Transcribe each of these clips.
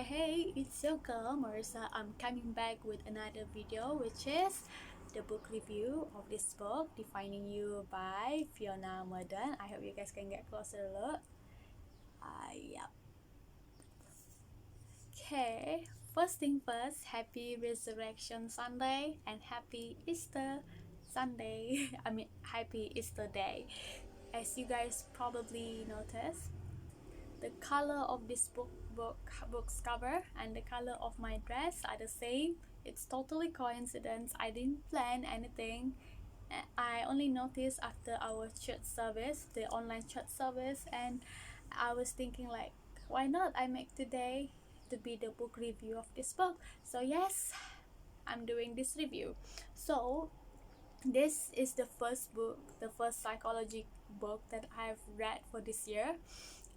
Hey, it's your girl Marissa. I'm coming back with another video, which is the book review of this book, Defining You by Fiona Murden. I hope you guys can get closer look. Yeah. Okay, first thing first, happy Resurrection Sunday and happy Easter Sunday. Happy Easter Day. As you guys probably noticed, the color of this book's cover and the color of my dress are the same. It's totally coincidence. I didn't plan anything. I only noticed after our church service, the online church service, and I was thinking like, why not I make today to be the book review of this book. So yes, I'm doing this review. So this is the first book, the first psychology book that I've read for this year.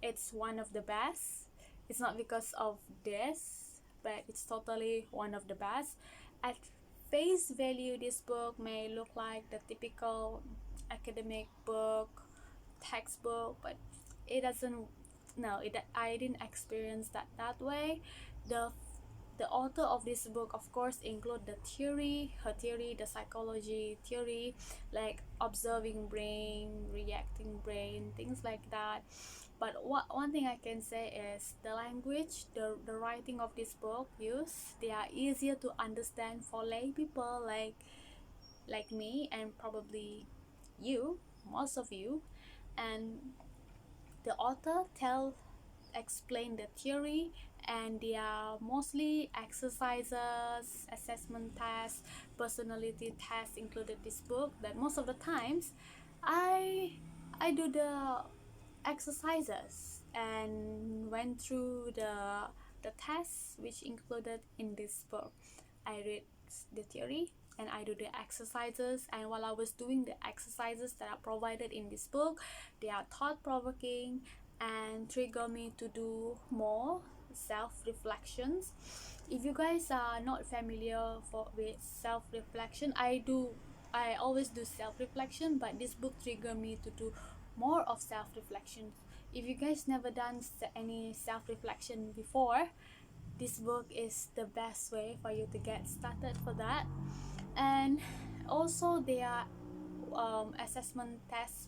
It's one of the best. It's not because of this, but it's totally one of the best. At face value, this book may look like the typical academic book, textbook, but it doesn't. No, I didn't experience that way. The author of this book, of course, include the theory, her theory, the psychology theory, like observing brain, reacting brain, things like that. But one thing I can say is the language, the writing of this book they are easier to understand for lay people like me and probably you, most of you. And the author explain the theory, and they are mostly exercises, assessment tests, personality tests included this book. That most of the times I do the exercises and went through the tests which included in this book. I read the theory and I do the exercises, and while I was doing the exercises that are provided in this book, they are thought-provoking and trigger me to do more self-reflections. If you guys are not familiar with self-reflection, I always do self-reflection, but this book triggered me to do more of self-reflection. If you guys never done any self-reflection before, this book is the best way for you to get started for that. And also there are assessment tests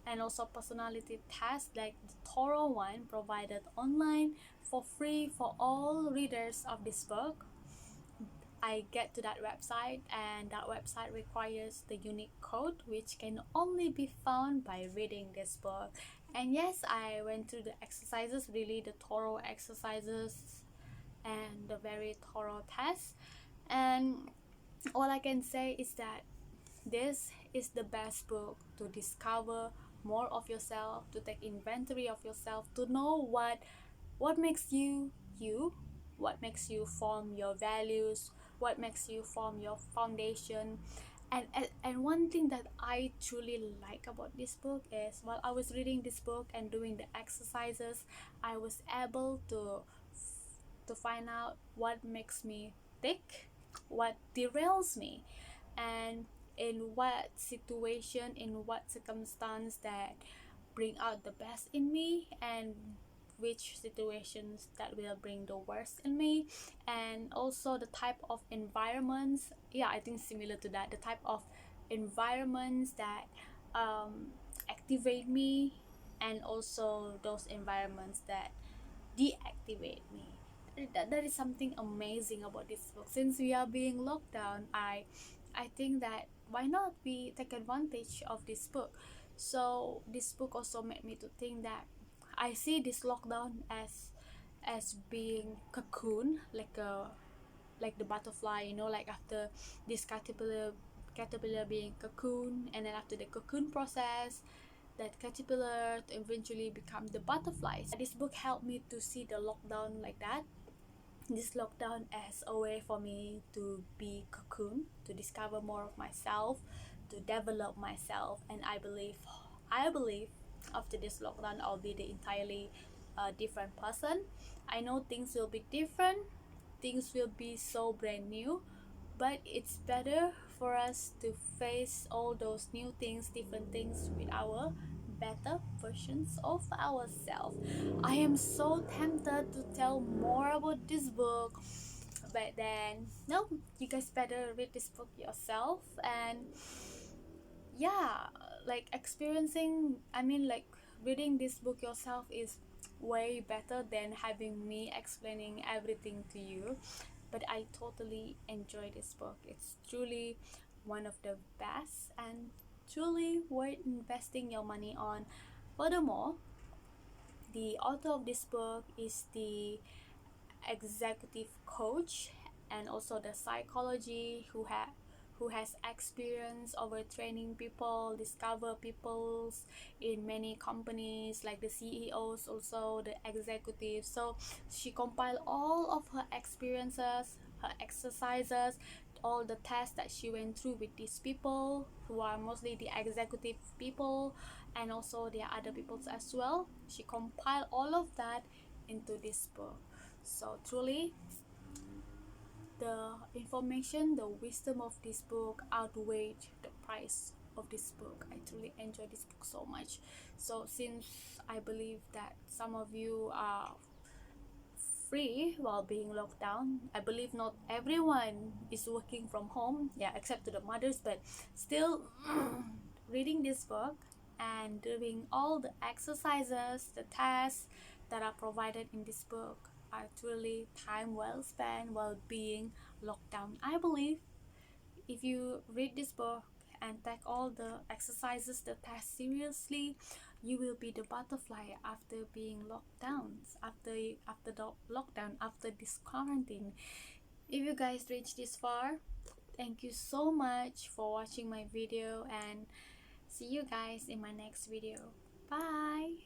and also personality tests, like the thorough one provided online for free for all readers of this book. I get to that website, and that website requires the unique code which can only be found by reading this book. And yes, I went through the exercises, really the thorough exercises and the very thorough tests. And all I can say is that this is the best book to discover more of yourself, to take inventory of yourself, to know what makes you you, what makes you form your values, what makes you form your foundation. And one thing that I truly like about this book is, while I was reading this book and doing the exercises, I was able to find out what makes me tick, what derails me, and in what situation, in what circumstance that bring out the best in me, and which situations that will bring the worst in me. And also the type of environments, I think similar to that, the type of environments that activate me, and also those environments that deactivate me. That is something amazing about this book. Since we are being locked down, I think that why not we take advantage of this book. So this book also made me to think that I see this lockdown as being cocoon, like the butterfly, like after this caterpillar being cocoon, and then after the cocoon process, that caterpillar to eventually become the butterfly. This book helped me to see the lockdown like that, this lockdown as a way for me to be cocoon, to discover more of myself, to develop myself. And I believe after this lockdown I'll be the entirely different person. I know things will be different, things will be so brand new, but it's better for us to face all those new things, different things with our better versions of ourselves. I am so tempted to tell more about this book, but then no, you guys better read this book yourself. And yeah, like experiencing, I mean, like reading this book yourself is way better than having me explaining everything to you. But I totally enjoy this book. It's truly one of the best and truly worth investing your money on. Furthermore, the author of this book is the executive coach and also the psychology who has experience over training people, discover peoples in many companies like the CEOs, also the executives. So she compiled all of her experiences, her exercises, all the tests that she went through with these people who are mostly the executive people, and also there are other peoples as well. She compiled all of that into this book. So truly, the information, the wisdom of this book outweighed the price of this book. I truly enjoy this book so much. So since I believe that some of you are free while being locked down, I believe not everyone is working from home, yeah, except to the mothers, but still reading this book and doing all the exercises, the tests that are provided in this book are truly time well spent while being locked down. I believe if you read this book and take all the exercises, the tests seriously, you will be the butterfly after being locked down, after the lockdown, after this quarantine. If you guys reached this far, thank you so much for watching my video, and see you guys in my next video. Bye.